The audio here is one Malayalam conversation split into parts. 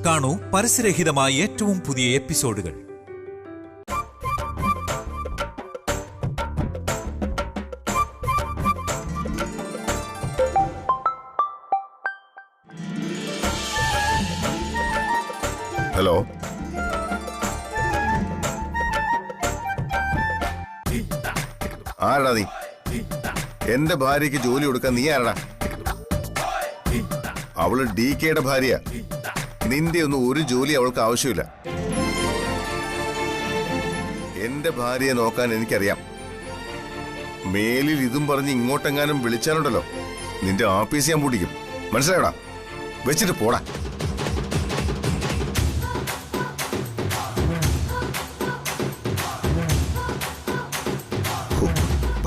കാണൂ പരസ്യരഹിതമായ ഏറ്റവും പുതിയ എപ്പിസോഡുകൾ. ഹലോ, ആരടാ നീ? എന്റെ ഭാര്യയ്ക്ക് ജോലി കൊടുക്കാൻ നീ ആരടാ? അവള് DKയുടെ ഭാര്യ. നിന്റെ ഒന്നും ഒരു ജോലി അവൾക്ക് ആവശ്യമില്ല. എന്റെ ഭാര്യയെ നോക്കാൻ എനിക്കറിയാം. മേലിൽ ഇതും പറഞ്ഞ് ഇങ്ങോട്ടെങ്ങാനും വിളിച്ചാലുണ്ടല്ലോ, നിന്റെ ആഫീസ് ഞാൻ പൂട്ടിക്കും. മനസ്സിലായടാ? വെച്ചിട്ട് പോടാ.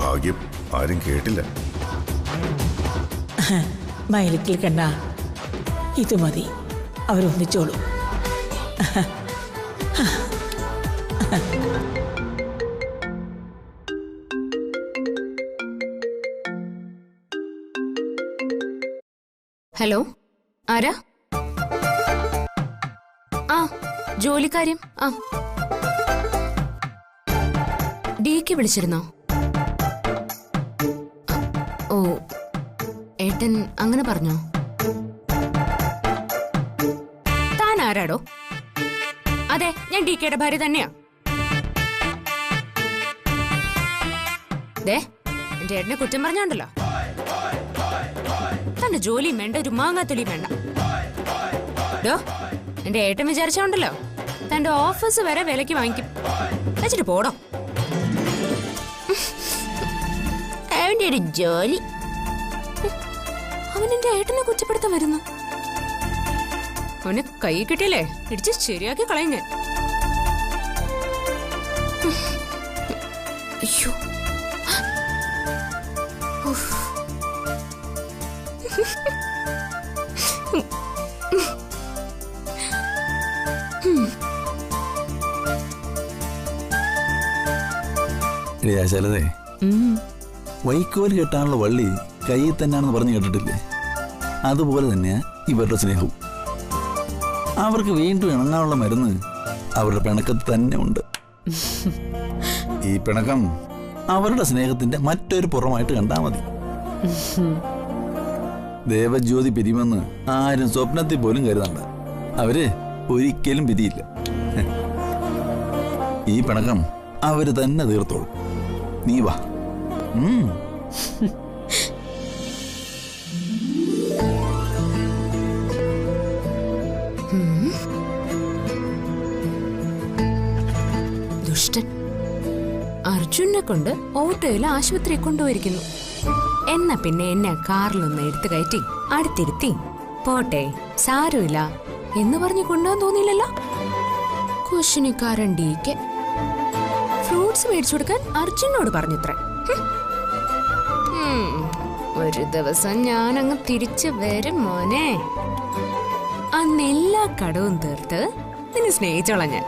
ഭാഗ്യം, ആരും കേട്ടില്ല. മയിലിക്കൽ കണ്ണ, ഇത് മതി, അവരൊന്നിച്ചോളൂ. ഹലോ, ആരാ? ആ, ജോലിക്കാര്യം. ആ, DK വിളിച്ചിരുന്നോ? ഓ, ഏട്ടൻ അങ്ങനെ പറഞ്ഞോ? താൻ ആരാടോ? അതെ, ഞാൻ DKയുടെ ഭാര്യ തന്നെയാ. ദേ, എന്റെ ഏട്ടനെ കുറ്റം പറഞ്ഞോണ്ടല്ലോ. തന്റെ ജോലിയും വേണ്ട, ഒരു മാങ്ങാത്തൊലിയും വേണ്ട. എന്റെ ഏട്ടൻ വിചാരിച്ചോണ്ടല്ലോ, തന്റെ ഓഫീസ് വരെ വിലക്ക് വാങ്ങിക്കും. വെച്ചിട്ട് പോടോ. അവന്റെ ഒരു ജോലി. അവൻ എന്റെ ഏട്ടനെ കുറ്റപ്പെടുത്താൻ വരുന്നു. അവന് കൈ കിട്ടിയല്ലേ, ഇടിച്ച് ശരിയാക്കി കളയും ഞാൻ. അയ്യോ, ശാലതേ, വൈക്കോല് കെട്ടാനുള്ള വള്ളി കയ്യിൽ തന്നെയാണെന്ന് പറഞ്ഞു കേട്ടിട്ടില്ലേ? അതുപോലെ തന്നെയാ ഇവരുടെ സ്നേഹവും. അവർക്ക് വീണ്ടും ഇണങ്ങാനുള്ള മരുന്ന് അവരുടെ പിണക്കത്ത് തന്നെ ഉണ്ട്. ഈ പിണക്കം അവരുടെ സ്നേഹത്തിന്റെ മറ്റൊരു പുറമായിട്ട് കണ്ടാൽ മതി. ദേവജ്യോതി പിരിയുമെന്ന് ആരും സ്വപ്നത്തിൽ പോലും കരുതണ്ട. അവര് ഒരിക്കലും പിരിയില്ല. ഈ പിണക്കം അവര് തന്നെ തീർത്തോളും. നീ വാ. ദുഷ്ടൻ അർജുനെ കൊണ്ട് ഓട്ടോയിൽ ആശുപത്രിയെ കൊണ്ടുപോയിരിക്കുന്നു. എന്നാ പിന്നെ എന്നെ കാറിലൊന്ന് എടുത്തു കയറ്റി അടുത്തിരുത്തി പോട്ടെ, സാരമില്ല എന്ന് പറഞ്ഞ് കൊണ്ടുപോകാൻ തോന്നിയില്ലല്ലോ. കുശിനിക്കാരൻ DK ഫ്രൂട്ട്സ് മേടിച്ചു കൊടുക്കാൻ അർജുനോട് പറഞ്ഞത്രേ. ഒരു ദിവസം ഞാൻ അങ്ങ് തിരിച്ചു വരും മോനെ. അന്ന് എല്ലാ കടവും തീർത്ത് നിന്നെ സ്നേഹിച്ചോളാം ഞാൻ.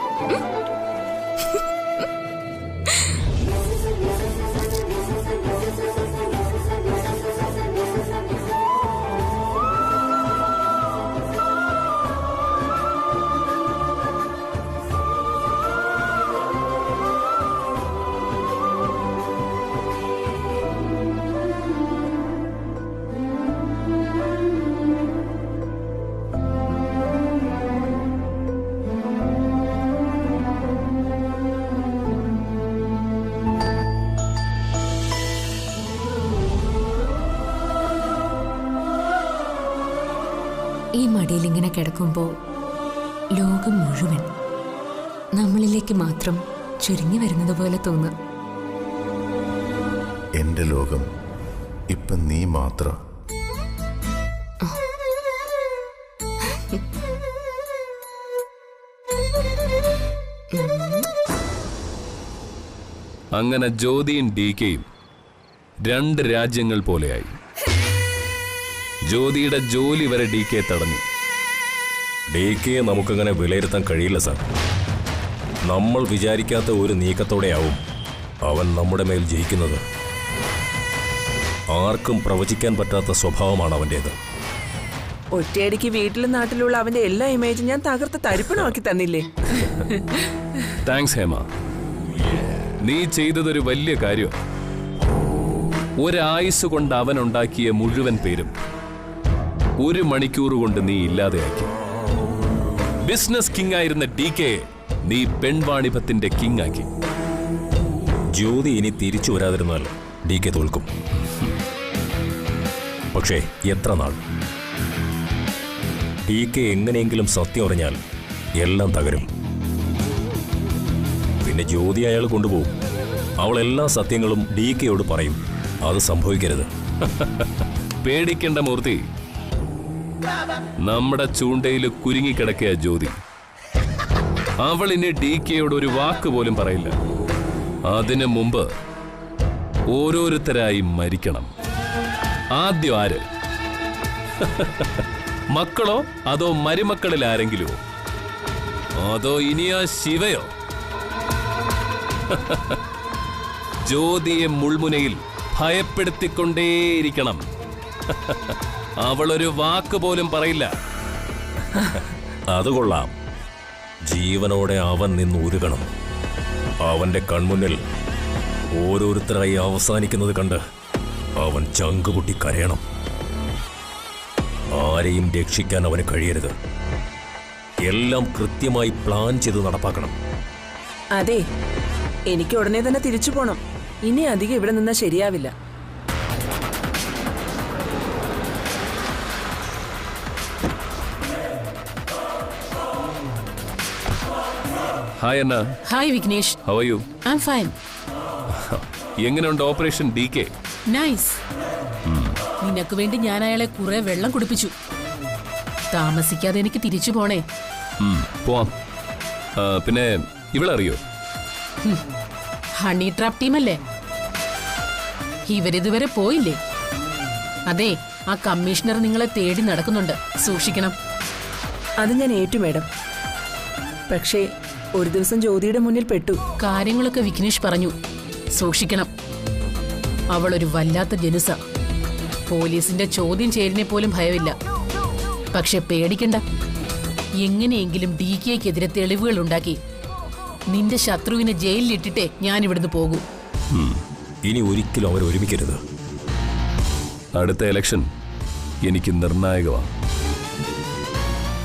ഈ മടിയിൽ ഇങ്ങനെ കിടക്കുമ്പോ ലോകം മുഴുവൻ നമ്മളിലേക്ക് മാത്രം ചുരുങ്ങി വരുന്നത് പോലെ തോന്നുക. എന്റെ ലോകം ഇപ്പൊ നീ മാത്രം. അങ്ങനെ ജ്യോതിയും DKയും രണ്ട് രാജ്യങ്ങൾ പോലെയായി. ജ്യോതിയുടെ ജോലി വരെ DK തടഞ്ഞു. DKയെ നമുക്കങ്ങനെ വിലയിരുത്താൻ കഴിയില്ല സാർ. നമ്മൾ വിചാരിക്കാത്ത ഒരു നീക്കത്തോടെയാവും അവൻ നമ്മുടെ മേൽ ജയിക്കുന്നത്. ആർക്കും പ്രവചിക്കാൻ പറ്റാത്ത സ്വഭാവമാണ് അവൻ്റേത്. ഒറ്റയടിക്ക് വീട്ടിലും നാട്ടിലുള്ള അവന്റെ എല്ലാ ഇമേജും ഞാൻ തകർത്ത് തരിപ്പണമാക്കി തന്നില്ലേ? താങ്ക്സ് ഹേമ. നീ ചെയ്തതൊരു വലിയ കാര്യം. ഒരായുസ് കൊണ്ട് അവൻ ഉണ്ടാക്കിയ മുഴുവൻ പേരും 1 മണിക്കൂർ കൊണ്ട് നീ ഇല്ലാതെയാക്കി. ബിസിനസ് കിങ് ആയിരുന്ന DK നീ പെൺവാണിഭത്തിന്റെ കിങ് ആക്കി. ജ്യോതി ഇനി തിരിച്ചു വരാതിരുന്നാൽ DK തോൽക്കും. പക്ഷേ എത്ര നാൾ? DK എങ്ങനെയെങ്കിലും സത്യം അറിഞ്ഞാൽ എല്ലാം തകരും. പിന്നെ ജ്യോതി അയാൾ കൊണ്ടുപോകും. അവൾ എല്ലാ സത്യങ്ങളും DKയോട് പറയും. അത് സംഭവിക്കരുത്. പേടിക്കേണ്ട മൂർത്തി. നമ്മുടെ ചൂണ്ടയിൽ കുരുങ്ങിക്കിടക്കുക ജ്യോതി. അവൾ ഇനി DKയോട് ഒരു വാക്ക് പോലും പറയില്ല. അതിനു മുമ്പ് ഓരോരുത്തരായി മരിക്കണം. ആദ്യം ആര്? മക്കളോ അതോ മരുമക്കളിൽ ആരെങ്കിലോ? അതോ ഇനിയാ ശിവയോ? ജ്യോതിയെ മുൾമുനയിൽ ഭയപ്പെടുത്തിക്കൊണ്ടേയിരിക്കണം. അവളൊരു വാക്ക് പോലും പറയില്ല. അത് കൊള്ളാം. ജീവനോടെ അവൻ നിന്ന് ഉരുകണം. അവന്റെ കൺമുന്നിൽ ഓരോരുത്തരായി അവസാനിക്കുന്നത് കണ്ട് അവൻ ചങ്കുപൊട്ടി കരയണം. ആരെയും രക്ഷിക്കാൻ അവന് കഴിയരുത്. എല്ലാം കൃത്യമായി പ്ലാൻ ചെയ്ത് നടപ്പാക്കണം. അതെ, എനിക്ക് ഉടനെ തന്നെ തിരിച്ചു പോണം. ഇനി അധികം ഇവിടെ നിന്നാ ശരിയാവില്ല. Hi Anna. Hi Vignesh. How are you? I am fine. എങ്ങനെയുണ്ട് ഓപ്പറേഷൻ DK? നൈസ്. നിനക്ക് വേണ്ടി ഞാൻ അയാളെ കുറെ വെള്ളം കുടിപ്പിച്ചു. താമസിക്കാതെ എനിക്ക് തിരിച്ചു പോണേ. പോവാം. പിന്നെ ഇവളറിയോ? Honey trap ടീമല്ലേ? ഇവരിതുവരെ പോയില്ലേ? അതെ, ആ കമ്മീഷണർ നിങ്ങളെ തേടി നടക്കുന്നുണ്ട്. സൂക്ഷിക്കണം. അത് ഞാൻ ഏറ്റു മേഡം. പക്ഷേ ഒരു ദിവസം ജ്യോതിയുടെ മുന്നിൽ പെട്ടു. കാര്യങ്ങളൊക്കെ വിഘ്നേഷ് പറഞ്ഞു. സൂക്ഷിക്കണം. അവളൊരു വല്ലാത്ത ജനുസ. പോലീസിന്റെ ചോദ്യം ചെയ്യലിനെ പോലും ഭയമില്ല. പക്ഷെ പേടിക്കണ്ട. എങ്ങനെയെങ്കിലും DKക്കെതിരെ തെളിവുകൾ ഉണ്ടാക്കി നിന്റെ ശത്രുവിനെ ജയിലിലിട്ടിട്ടേ ഞാൻ ഇവിടുന്ന് പോകൂ. ഇനി ഒരിക്കലും അവർ ഒരുമിക്കരുത്. അടുത്ത ഇലക്ഷൻ എനിക്ക് നിർണായകമാണ്.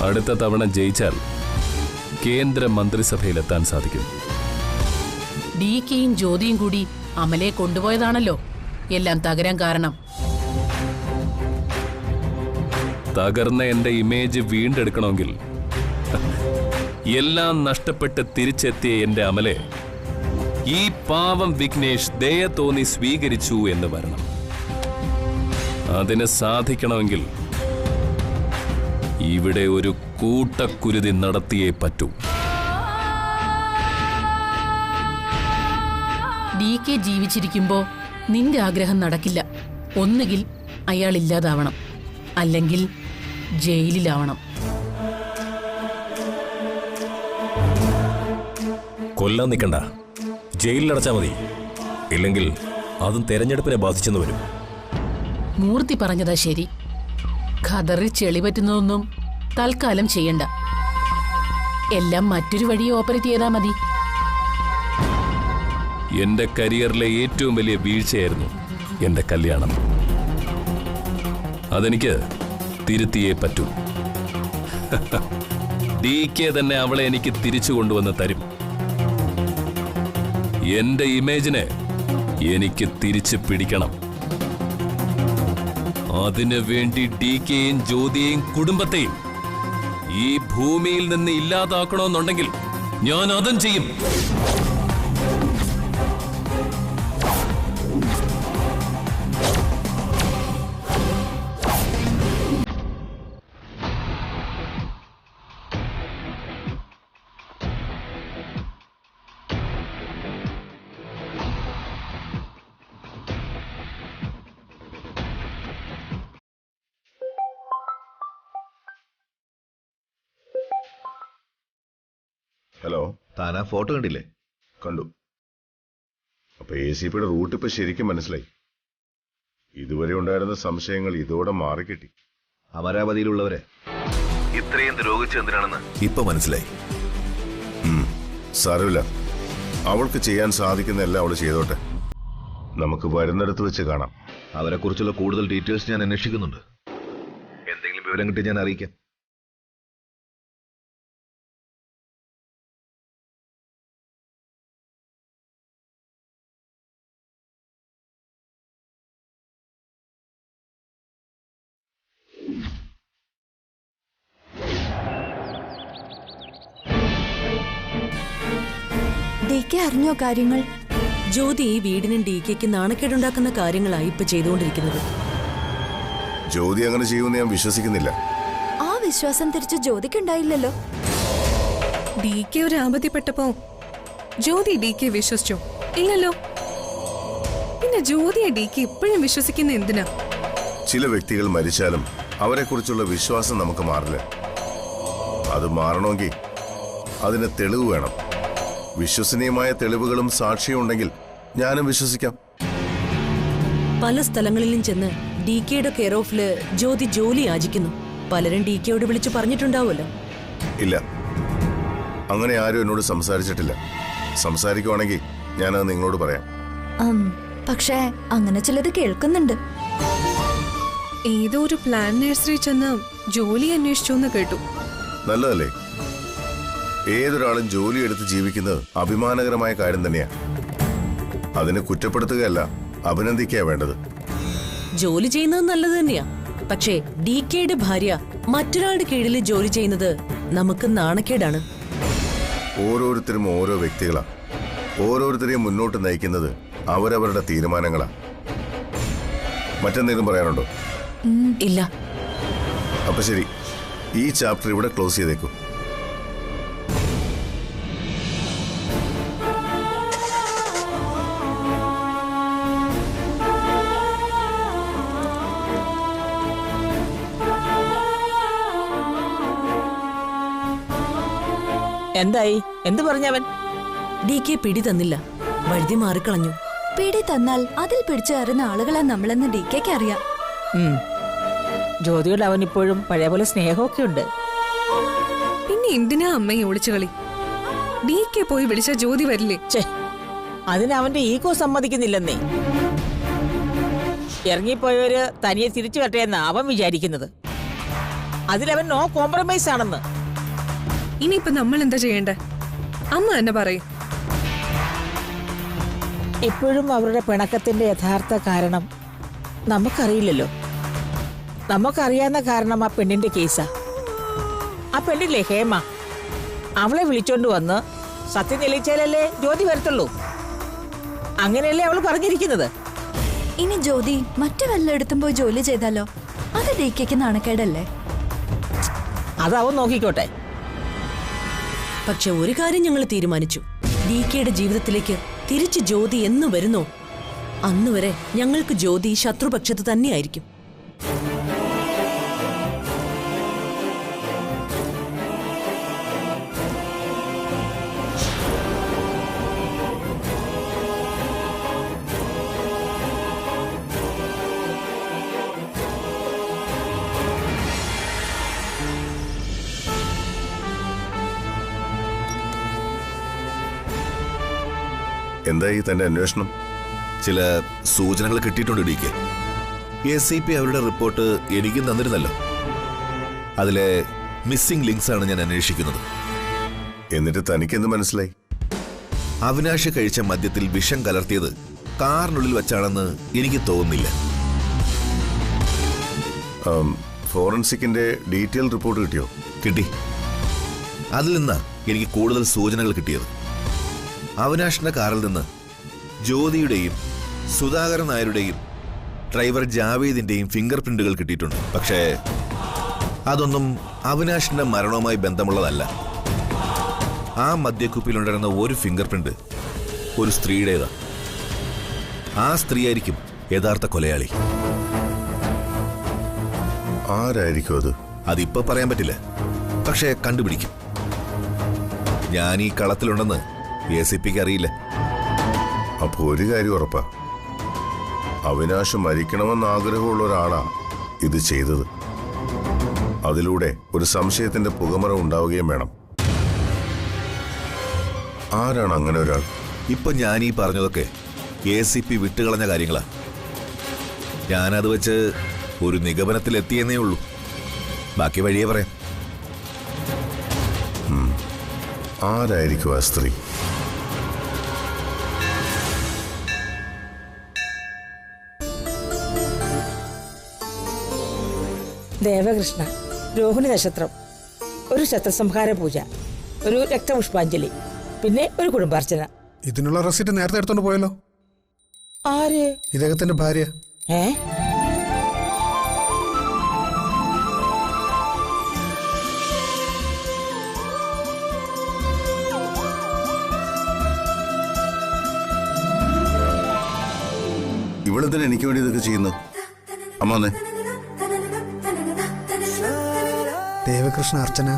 അടുത്ത തവണ ജയിച്ചാൽ കേന്ദ്ര മന്ത്രിസഭയിലെത്താൻ സാധിക്കും. DKയും ജ്യോതിയും കൂടി അമലയെ കൊണ്ടുപോയതാണല്ലോ എല്ലാം തകരാൻ കാരണം. തകർന്ന എന്റെ ഇമേജ് വീണ്ടെടുക്കണമെങ്കിൽ എല്ലാം നഷ്ടപ്പെട്ട് തിരിച്ചെത്തിയ എന്റെ അമലെ ഈ പാവം വിഘ്നേഷ് ദയ തോന്നി സ്വീകരിച്ചു എന്ന് വരണം. അതിന് സാധിക്കണമെങ്കിൽ ഇവിടെ ഒരു കൂട്ടക്കുരുതി നടത്തിയേ പറ്റൂ. DK ജീവിച്ചിരിക്കുമ്പോ നിന്റെ ആഗ്രഹം നടക്കില്ല. ഒന്നുകിൽ അയാൾ ഇല്ലാതാവണം, അല്ലെങ്കിൽ ജയിലിലാവണം. കൊല്ലാൻ നിൽക്കണ്ട, ജയിലിലടച്ചാ മതി. ഇല്ലെങ്കിൽ അതും തെരഞ്ഞെടുപ്പിനെ ബാധിച്ചെന്ന് വരും. മൂർത്തി പറഞ്ഞതാ ശരി. ഖദറിൽ ചെളി പറ്റുന്നതൊന്നും തൽക്കാലം ചെയ്യണ്ട. എല്ലാം മറ്റൊരു വഴി ഓപ്പറേറ്റ് ചെയ്താൽ മതി. എന്റെ കരിയറിലെ ഏറ്റവും വലിയ വീഴ്ചയായിരുന്നു എന്റെ കല്യാണം. അതെനിക്ക് തിരുത്തിയേ പറ്റൂ. DK തന്നെ അവളെ എനിക്ക് തിരിച്ചു കൊണ്ടുവന്ന് തരും. എന്റെ ഇമേജിനെ എനിക്ക് തിരിച്ചു പിടിക്കണം. അതിനു വേണ്ടി DKയെയും ജ്യോതിയെയും കുടുംബത്തെയും ഈ ഭൂമിയിൽ നിന്ന് ഇല്ലാതാക്കണമെന്നുണ്ടെങ്കിൽ ഞാൻ അതും ചെയ്യും. ഹലോ, താനാ ഫോട്ടോ കണ്ടില്ലേ? കണ്ടു. അപ്പൊ ACPയുടെ റൂട്ട് ഇപ്പൊ ശരിക്കും മനസ്സിലായി. ഇതുവരെ ഉണ്ടായിരുന്ന സംശയങ്ങൾ ഇതോടെ മാറിക്കിട്ടി. അമരാവതിയിലുള്ളവരെ ഇത്രയും ദ്രോഹിച്ചു എന്തിനാണെന്ന് ഇപ്പൊ മനസ്സിലായി. സാരമില്ല, അവൾക്ക് ചെയ്യാൻ സാധിക്കുന്ന എല്ലാം അവൾ ചെയ്തോട്ടെ. നമുക്ക് വരുന്നിടത്ത് വെച്ച് കാണാം. അവരെ കുറിച്ചുള്ള കൂടുതൽ ഡീറ്റെയിൽസ് ഞാൻ അന്വേഷിക്കുന്നുണ്ട്. എന്തെങ്കിലും വിവരം കിട്ടി ഞാൻ അറിയിക്കാം. അറിഞ്ഞോ കാര്യങ്ങൾ? ജ്യോതി ഈ വീടിനും DKക്ക് നാണക്കേടുണ്ടാക്കുന്ന കാര്യങ്ങളായി ഇപ്പൊ ചെയ്തുകൊണ്ടിരിക്കുന്നത്. ജ്യോതി അങ്ങനെ ചെയ്യുമെന്ന് ഞാൻ വിശ്വസിക്കുന്നില്ല. ആ വിശ്വാസം തിരിച്ച് ജ്യോതിക്ക് ഉണ്ടായില്ലല്ലോ. DK ഒരു ആപത്തിപ്പെട്ടപ്പോ ജ്യോതി DK വിശ്വസിച്ചോ? ഇല്ലല്ലോ. പിന്നെ ജ്യോതിയെ DK ഇപ്പോഴും വിശ്വസിക്കുന്ന എന്തിനാ? ചില വ്യക്തികൾ മരിച്ചാലും അവരെ കുറിച്ചുള്ള വിശ്വാസം നമുക്ക് മാറില്ല. അത് മാറണമെങ്കിൽ അതിന് തെളിവ് വേണം. വിശ്വസനീയമായ തെളിവുകളും സാക്ഷിയും ഉണ്ടെങ്കിൽ ഞാനും വിശ്വസിക്കാം. പല സ്ഥലങ്ങളിലും ചെന്ന് DKയുടെ കെയർ ഓഫില് ജ്യോതി ജോലി യാചിക്കുന്നു. പലരും DKയോട് വിളിച്ചു പറഞ്ഞിട്ടുണ്ടാവുമല്ലോ. ഇല്ല, അങ്ങനെ ആരും എന്നോട് സംസാരിച്ചിട്ടില്ല. സംസാരിക്കുവാണെങ്കിൽ ഞാനത് നിങ്ങളോട് പറയാം. പക്ഷേ അങ്ങനെ ചിലത് കേൾക്കുന്നുണ്ട്. ഏതോ ഒരു പ്ലാൻ നഴ്സറി ചെന്ന് ജോലി അന്വേഷിച്ചു എന്ന് കേട്ടു. നല്ലതല്ലേ? ഏതൊരാളും ജോലി എടുത്ത് ജീവിക്കുന്നത് അഭിമാനകരമായ കാര്യം തന്നെയാ. അതിനെ കുറ്റപ്പെടുത്തുകയല്ല, അഭിനന്ദിക്കുക വേണ്ടത്. ജോലി ചെയ്യുന്നത് നല്ലത് തന്നെയാ. പക്ഷേ DKയുടെ ഭാര്യ മറ്റൊരാളുടെ കീഴിൽ ജോലി ചെയ്യുന്നത് നമുക്ക് നാണക്കേടാണ്. ഓരോരുത്തരും ഓരോ വ്യക്തികളാ. ഓരോരുത്തരെയും മുന്നോട്ട് നയിക്കുന്നത് അവരവരുടെ തീരുമാനങ്ങളാ. മറ്റെന്തെങ്കിലും പറയാനുണ്ടോ? ഇല്ല. അപ്പൊ ശരി, ഈ ചാപ്റ്റർ ഇവിടെ ക്ലോസ് ചെയ്തേക്കൂ. എന്തായി? എന്ത് പറഞ്ഞവൻ? DK പിടി തന്നില്ല, വഴുതി മാറിക്കളഞ്ഞു. പിടി തന്നാൽ അതിൽ പിടിച്ചു കയറുന്ന ആളുകളാ നമ്മളെന്ന് DKക്ക് അറിയാം. ജ്യോതിയോട് അവൻ ഇപ്പോഴും പഴയ പോലെ സ്നേഹമൊക്കെ ഉണ്ട്. പിന്നെ എന്തിനാ അമ്മയെ ഒളിച്ചു കളി? DK പോയി വിളിച്ച ജ്യോതി വരില്ലേ? അതിന് അവന്റെ ഈഗോ സമ്മതിക്കുന്നില്ലെന്നേ. ഇറങ്ങിപ്പോയവര് തനിയെ തിരിച്ചു വരട്ടെയെന്നാ അവൻ വിചാരിക്കുന്നത്. അതിലവൻ നോ കോംപ്രമൈസ് ആണെന്ന്. ഇനിയിപ്പോ നമ്മൾ എന്താ ചെയ്യണ്ടേ? അമ്മ തന്നെ പറയും. ഇപ്പോഴും അവരുടെ പിണക്കത്തിന്റെ യഥാർത്ഥ കാരണം നമുക്കറിയില്ലല്ലോ. നമുക്കറിയാവുന്ന കാരണം ആ പെണ്ണിന്റെ കേസാ. ആ പെണ്ണില്ലേ ഹേമ, അവളെ വിളിച്ചോണ്ട് വന്ന് സത്യം തെളിയിച്ചാലല്ലേ ജ്യോതി വരത്തുള്ളൂ. അങ്ങനെയല്ലേ അവൾ പറഞ്ഞിരിക്കുന്നത്. ഇനി ജ്യോതി മറ്റു വല്ലയിടത്തും പോയി ജോലി ചെയ്താലോ? അത് DKക്ക് നാണക്കേടല്ലേ? അതവൻ നോക്കിക്കോട്ടെ. പക്ഷെ ഒരു കാര്യം ഞങ്ങൾ തീരുമാനിച്ചു. DKയുടെ ജീവിതത്തിലേക്ക് തിരിച്ച് ജ്യോതി എന്ന് വരുന്നോ അന്നുവരെ ഞങ്ങൾക്ക് ജ്യോതി ശത്രുപക്ഷത്ത് തന്നെയായിരിക്കും. എന്തായി തന്റെ അന്വേഷണം? ചില സൂചനകൾ കിട്ടിയിട്ടുണ്ട് DK. SCP അവരുടെ റിപ്പോർട്ട് എനിക്കും തന്നിരുന്നല്ലോ. അതിലെ മിസ്സിംഗ് ലിങ്ക്സ് ആണ് ഞാൻ അന്വേഷിക്കുന്നത്. എന്നിട്ട് തനിക്കെന്ത് മനസ്സിലായി? അവിനാശ് കഴിച്ച മദ്യത്തിൽ വിഷം കലർത്തിയത് കാറിനുള്ളിൽ വെച്ചാണെന്ന് എനിക്ക് തോന്നുന്നില്ല. ഫോറൻസിക്കിന്റെ ഡീറ്റെയിൽ റിപ്പോർട്ട് കിട്ടിയോ? കിട്ടി. അതിൽ നിന്ന് എനിക്ക് കൂടുതൽ സൂചനകൾ കിട്ടിയത്. അവിനാഷിന്റെ കാറിൽ നിന്ന് ജ്യോതിയുടെയും സുധാകരൻ നായരുടെയും ഡ്രൈവർ ജാവേദിന്റെയും ഫിംഗർ പ്രിന്റുകൾ കിട്ടിയിട്ടുണ്ട്. പക്ഷേ അതൊന്നും അവിനാഷിന്റെ മരണവുമായി ബന്ധമുള്ളതല്ല. ആ മദ്യക്കുപ്പിയിലുണ്ടായിരുന്ന ഒരു ഫിംഗർ പ്രിന്റ് ഒരു സ്ത്രീയുടേതാ. ആ സ്ത്രീയായിരിക്കും യഥാർത്ഥ കൊലയാളി. ആരായിരിക്കും അത്? അതിപ്പോ പറയാൻ പറ്റില്ല, പക്ഷേ കണ്ടുപിടിക്കും. ഞാൻ ഈ കളത്തിലുണ്ടെന്ന് SCPക്ക് അറിയില്ല. അപ്പൊ ഒരു കാര്യം ഉറപ്പാ, അവിനാശ് മരിക്കണമെന്ന് ആഗ്രഹമുള്ള ഒരാളാ ഇത് ചെയ്തത്. അതിലൂടെ ഒരു സംശയത്തിന്റെ പുകമറ ഉണ്ടാവുകയും വേണം. ആരാണ് അങ്ങനെ ഒരാൾ? ഇപ്പൊ ഞാൻ ഈ പറഞ്ഞതൊക്കെ ACP വിട്ടുകളഞ്ഞ കാര്യങ്ങളാ. ഞാനത് വെച്ച് ഒരു നിഗമനത്തിലെത്തിയെന്നേ ഉള്ളൂ. ബാക്കി വഴിയേ പറയാം. ആരായിരിക്കും ആ സ്ത്രീ? ദേവകൃഷ്ണ, രോഹിണി നക്ഷത്രം, ഒരു ശത്രുസംഹാര പൂജ, ഒരു രക്തപുഷ്പാഞ്ജലി, പിന്നെ ഒരു കുടുംബാർച്ചന. ഇതിനുള്ള റെസിറ്റ് നേരത്തെ എടുത്തോണ്ട് പോയല്ലോ. ആര്? ഇദ്ദേഹത്തിന്റെ ഭാര്യ. ഇവളെന്തിനാ എനിക്ക് വേണ്ടി ഇതൊക്കെ ചെയ്യുന്നു? അമ്മ ദേവകൃഷ്ണ അർച്ചന.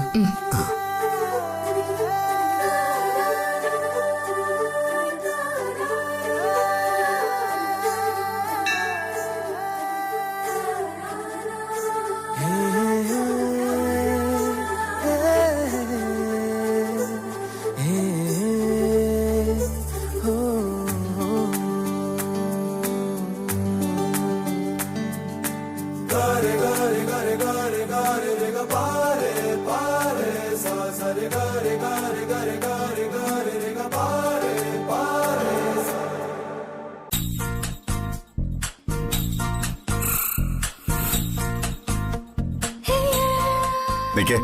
നിക്കേ,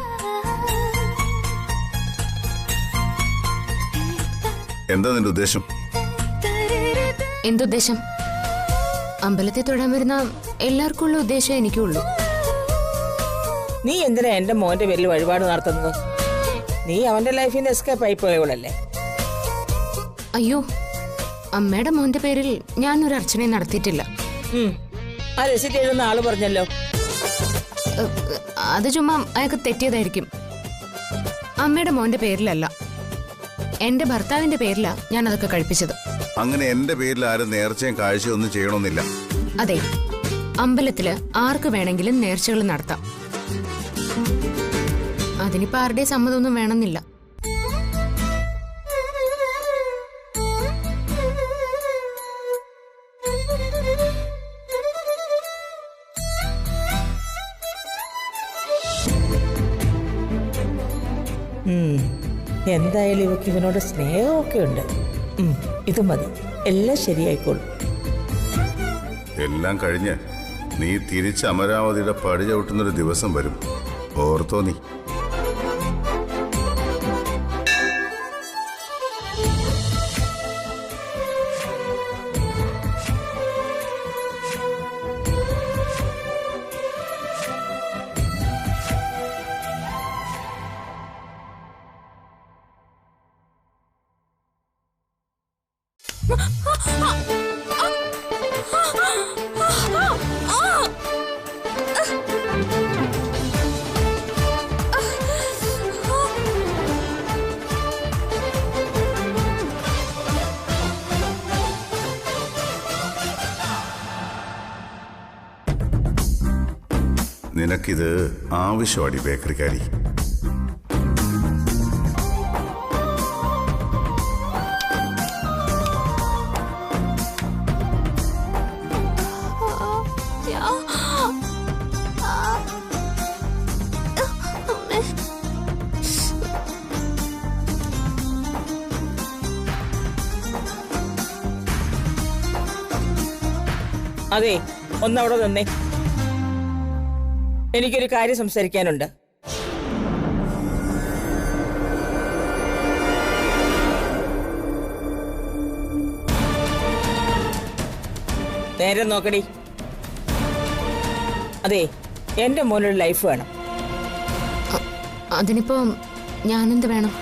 എന്താ നിന്റെ ഉദ്ദേശം? എന്തുദ്ദേശം? അമ്പലത്തിൽ തൊഴാൻ വരുന്ന എല്ലാവർക്കും ഉള്ള ഉദ്ദേശം എനിക്കുള്ളൂ. നീ എന്തിനാ എന്റെ മോന്റെ പേരിൽ വഴിപാട് നടത്തുന്നത്? നീ അവന്റെ ലൈഫിൽ നിന്ന് എസ്കേപ്പ് ആയി പോയവളല്ലേ? അയ്യോ, അമ്മയുടെ മോന്റെ പേരിൽ ഞാനൊരു അർച്ചനയും നടത്തിയിട്ടില്ല. ആ രസീറ്റ് എഴുതുന്ന ആള് പറഞ്ഞല്ലോ. അത് ചുമ്മാ അയാൾക്ക് തെറ്റിയതായിരിക്കും. അമ്മയുടെ മോന്റെ പേരിലല്ല, എന്റെ ഭർത്താവിന്റെ പേരിലാ ഞാൻ അതൊക്കെ കഴിപ്പിച്ചത്. അങ്ങനെ എന്റെ പേരിൽ ആരും നേർച്ചയും കാഴ്ചയും ഒന്നും ചെയ്യണമെന്നില്ല. അതെ, അമ്പലത്തില് ആർക്ക് വേണമെങ്കിലും നേർച്ചകൾ നടത്താം. അതിനിപ്പോ ആരുടെ സമ്മതമൊന്നും വേണമെന്നില്ല. എന്തായാലും ഇവക്ക് ഇവനോട് സ്നേഹമൊക്കെ ഉണ്ട്. ഇത് മതി, എല്ലാം ശരിയായിക്കോളും. എല്ലാം കഴിഞ്ഞ് നീ തിരിച്ച് അമരാവതിയുടെ പടി ചവിട്ടുന്നൊരു ദിവസം വരും, ഓർത്തോ നീ. നിനക്കിത് ആവശ്യമാടി ബേക്കറിക്കാരി. അതെ, ഒന്നവിടെ നിന്നേ, എനിക്കൊരു കാര്യം സംസാരിക്കാനുണ്ട്. നേരെ നോക്കടി. അതെ, എന്റെ മോനൊരു ലൈഫ് വേണം. അതിനിപ്പോ ഞാനെന്ത് വേണം?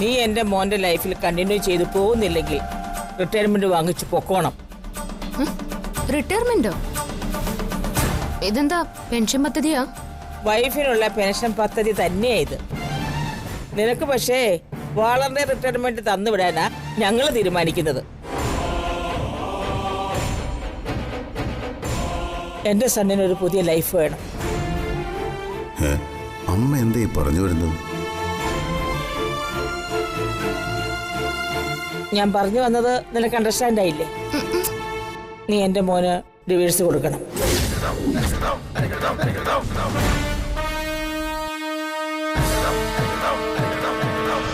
നീ എന്റെ മോന്റെ ലൈഫിൽ കണ്ടിന്യൂ ചെയ്ത് പോകുന്നില്ലെങ്കിൽ റിട്ടയർമെന്റ് വാങ്ങിച്ചു പൊക്കോണം. റിട്ടയർമെന്റോ? ഇതെന്താ പെൻഷൻ പദ്ധതിയാ? വൈഫിനുള്ള പെൻഷൻ പദ്ധതി തന്നെയാ ഇത്. നിനക്ക് പക്ഷേ വളരെ റിട്ടയർമെന്റ് തന്നുവിടാനാ ഞങ്ങൾ തീരുമാനിക്കുന്നത്. എന്റെ സണ്ണിനൊരു പുതിയ ലൈഫ് വേണം. അമ്മ എന്തേ പറഞ്ഞു വരുന്നത്? ഞാൻ പറഞ്ഞു വന്നത് നിനക്ക് അണ്ടർസ്റ്റാൻഡ് ആയില്ലേ? നീ എന്റെ മോന് ഡിവോഴ്സ് കൊടുക്കണം.